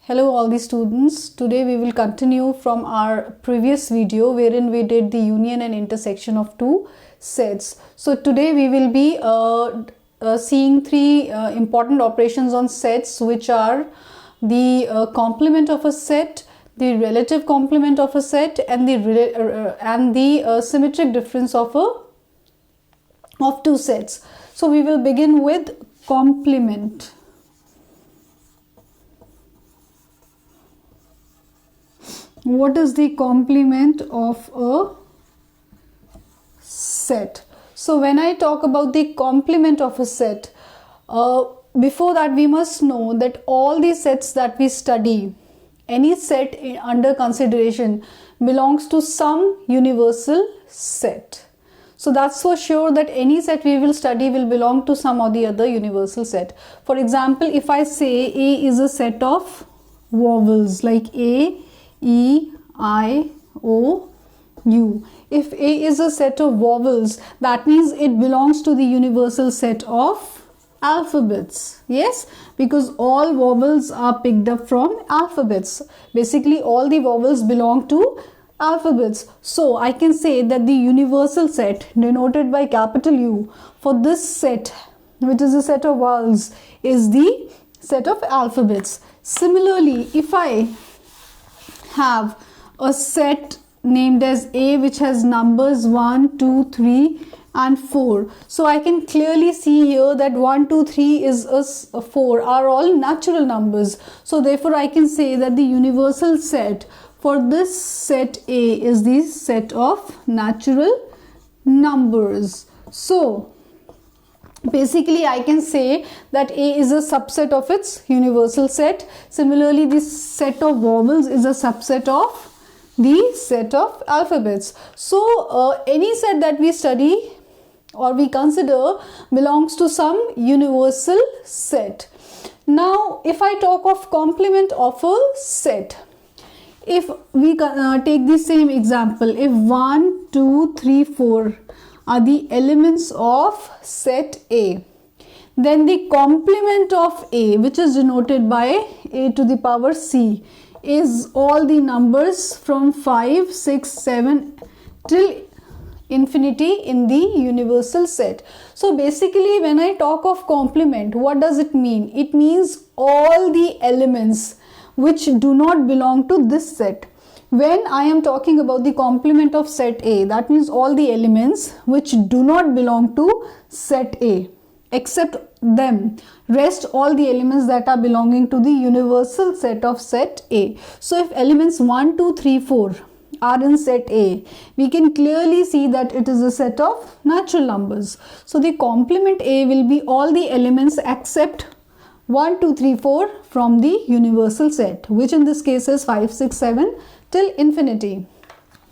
Hello all the students. Today we will continue from our previous video wherein we did the union and intersection of two sets. So today we will be seeing three important operations on sets, which are the complement of a set, the relative complement of a set, and the symmetric difference of two sets. So we will begin with complement. What is the complement of a set? So when I talk about the complement of a set, before that we must know that all the sets that we study, any set under consideration belongs to some universal set. So that's for sure that any set we will study will belong to some or the other universal set. For example, if I say A is a set of vowels like A, E, I, O, U. If A is a set of vowels, that means it belongs to the universal set of alphabets. Yes, because all vowels are picked up from alphabets. Basically, all the vowels belong to alphabets. So, I can say that the universal set denoted by capital U for this set, which is a set of vowels, is the set of alphabets. Similarly, if I have a set named as A which has numbers 1, 2, 3 and 4. So I can clearly see here that 1, 2, 3 is a 4 are all natural numbers. So therefore I can say that the universal set for this set A is the set of natural numbers. So basically I can say that A is a subset of its universal set. Similarly, this set of vowels is a subset of the set of alphabets. So any set that we study or we consider belongs to some universal set. Now if I talk of complement of a set, if we take the same example, if 1, 2, 3, 4 are the elements of set A, then the complement of A, which is denoted by A to the power C, is all the numbers from 5, 6, 7 till infinity in the universal set. So basically when I talk of complement, what does it mean? It means all the elements which do not belong to this set. When I am talking about the complement of set A, that means all the elements which do not belong to set A except them. Rest all the elements that are belonging to the universal set of set A. So if elements 1, 2, 3, 4 are in set A, we can clearly see that it is a set of natural numbers. So the complement A will be all the elements except 1, 2, 3, 4 from the universal set, which in this case is 5, 6, 7 till infinity.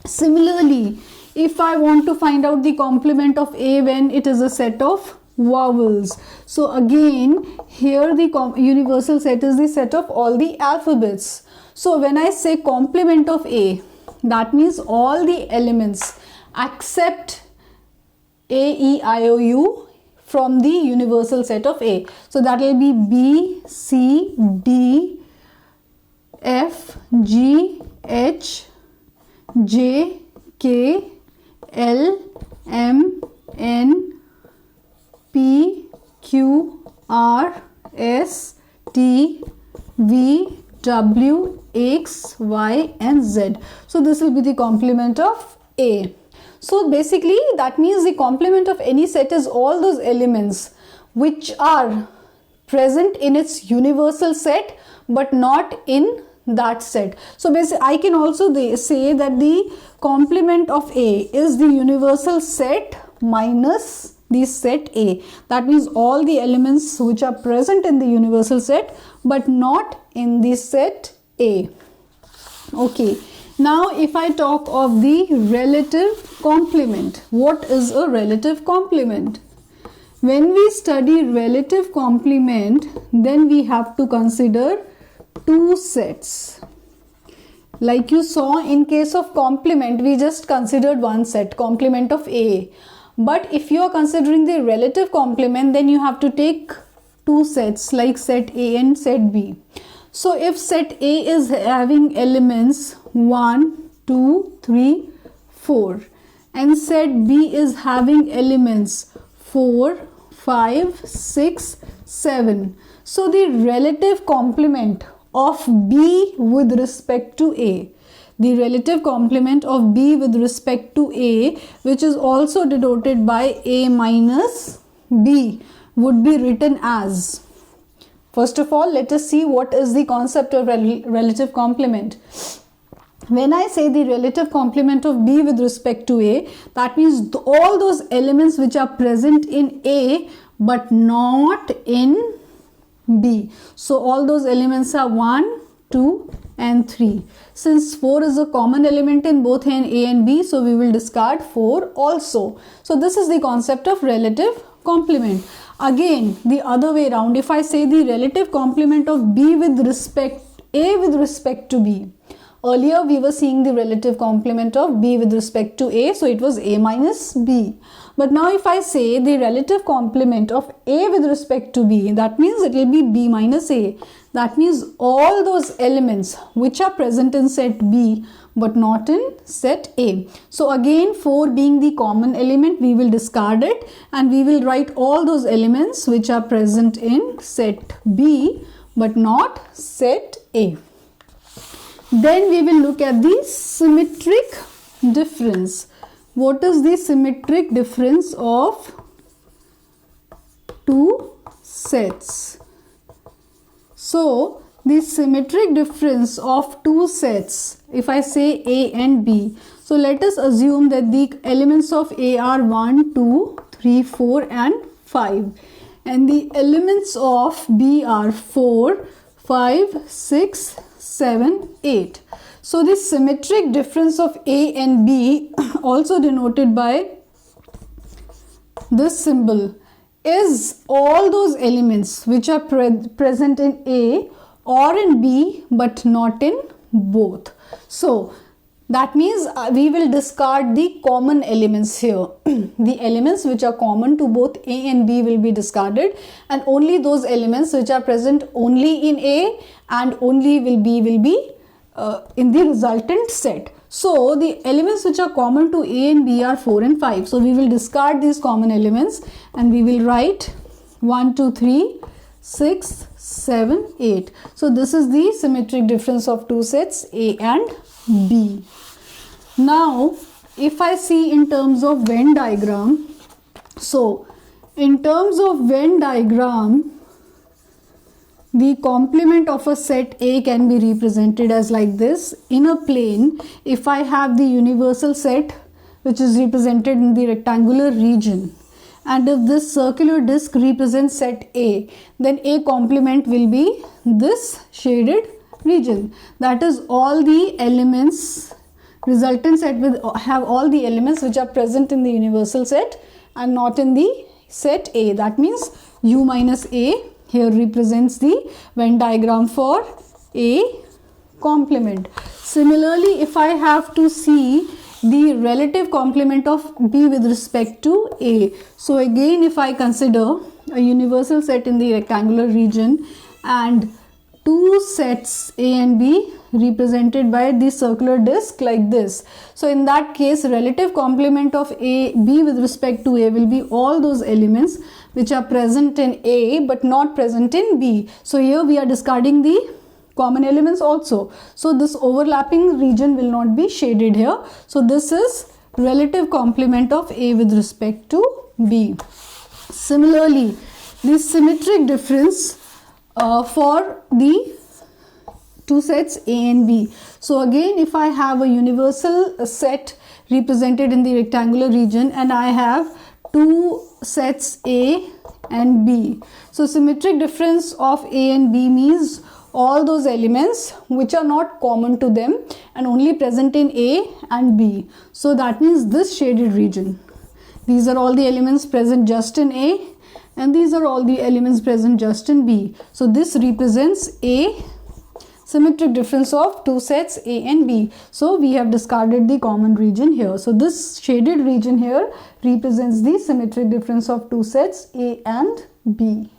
Similarly, if I want to find out the complement of A when it is a set of vowels, so again here the universal set is the set of all the alphabets. So when I say complement of A, that means all the elements except A, E, I, O, U from the universal set of A. So that will be B, C, D, F, G, H, J, K, L, M, N, P, Q, R, S, T, V, W, X, Y and Z. So this will be the complement of A. So basically that means the complement of any set is all those elements which are present in its universal set but not in that set. So basically I can also say that the complement of A is the universal set minus the set A. That means all the elements which are present in the universal set but not in the set A. Okay. Now if I talk of the relative complement, what is a relative complement? When we study relative complement, then we have to consider two sets. Like you saw in case of complement, we just considered one set, complement of A. But if you are considering the relative complement, then you have to take two sets like set A and set B. So if set A is having elements 1, 2, 3, 4 and set B is having elements 4, 5, 6, 7. So the relative complement of B with respect to A, the relative complement of B with respect to A, which is also denoted by A minus B, would be written as, first of all, let us see what is the concept of relative complement. When I say the relative complement of B with respect to A, that means all those elements which are present in A but not in B. So all those elements are 1, 2 and 3. Since 4 is a common element in both A and B, so we will discard 4 also. So this is the concept of relative complement. Again, the other way around, if I say the relative complement of B with respect A with respect to B. Earlier we were seeing the relative complement of B with respect to A, so it was A minus B. But now if I say the relative complement of A with respect to B, that means it will be B minus A. That means all those elements which are present in set B but not in set A. So again, 4 being the common element, we will discard it and we will write all those elements which are present in set B but not set A. Then we will look at the symmetric difference. What is the symmetric difference of two sets? So the symmetric difference of two sets, if I say A and B, so let us assume that the elements of A are 1, 2, 3, 4 and 5 and the elements of B are 4, 5, 6, 7, 8. So the symmetric difference of A and B, also denoted by this symbol, is all those elements which are present in A or in B but not in both. So that means we will discard the common elements here. The elements which are common to both A and B will be discarded and only those elements which are present only in A and only will be in the resultant set. So the elements which are common to A and B are 4 and 5. So we will discard these common elements and we will write 1, 2, 3, 6, 7, 8. So this is the symmetric difference of two sets A and B. Now if I see in terms of Venn diagram, so in terms of Venn diagram, the complement of a set A can be represented as like this. In a plane, if I have the universal set which is represented in the rectangular region, and if this circular disc represents set A, then A complement will be this shaded region. That is, all the elements, resultant set will have all the elements which are present in the universal set and not in the set A. That means U minus A here represents the Venn diagram for A complement. Similarly, if I have to see the relative complement of B with respect to A, so again if I consider a universal set in the rectangular region and two sets A and B represented by the circular disc like this, so in that case relative complement of B with respect to A will be all those elements which are present in A but not present in B. So here we are discarding the common elements also. So this overlapping region will not be shaded here. So this is relative complement of A with respect to B. Similarly, the symmetric difference for the two sets A and B. So again, if I have a universal set represented in the rectangular region and I have two sets A and B. So symmetric difference of A and B means all those elements which are not common to them and only present in A and B. So that means this shaded region. These are all the elements present just in A and these are all the elements present just in B. So this represents A symmetric difference of two sets A and B. So we have discarded the common region here. So this shaded region here represents the symmetric difference of two sets A and B.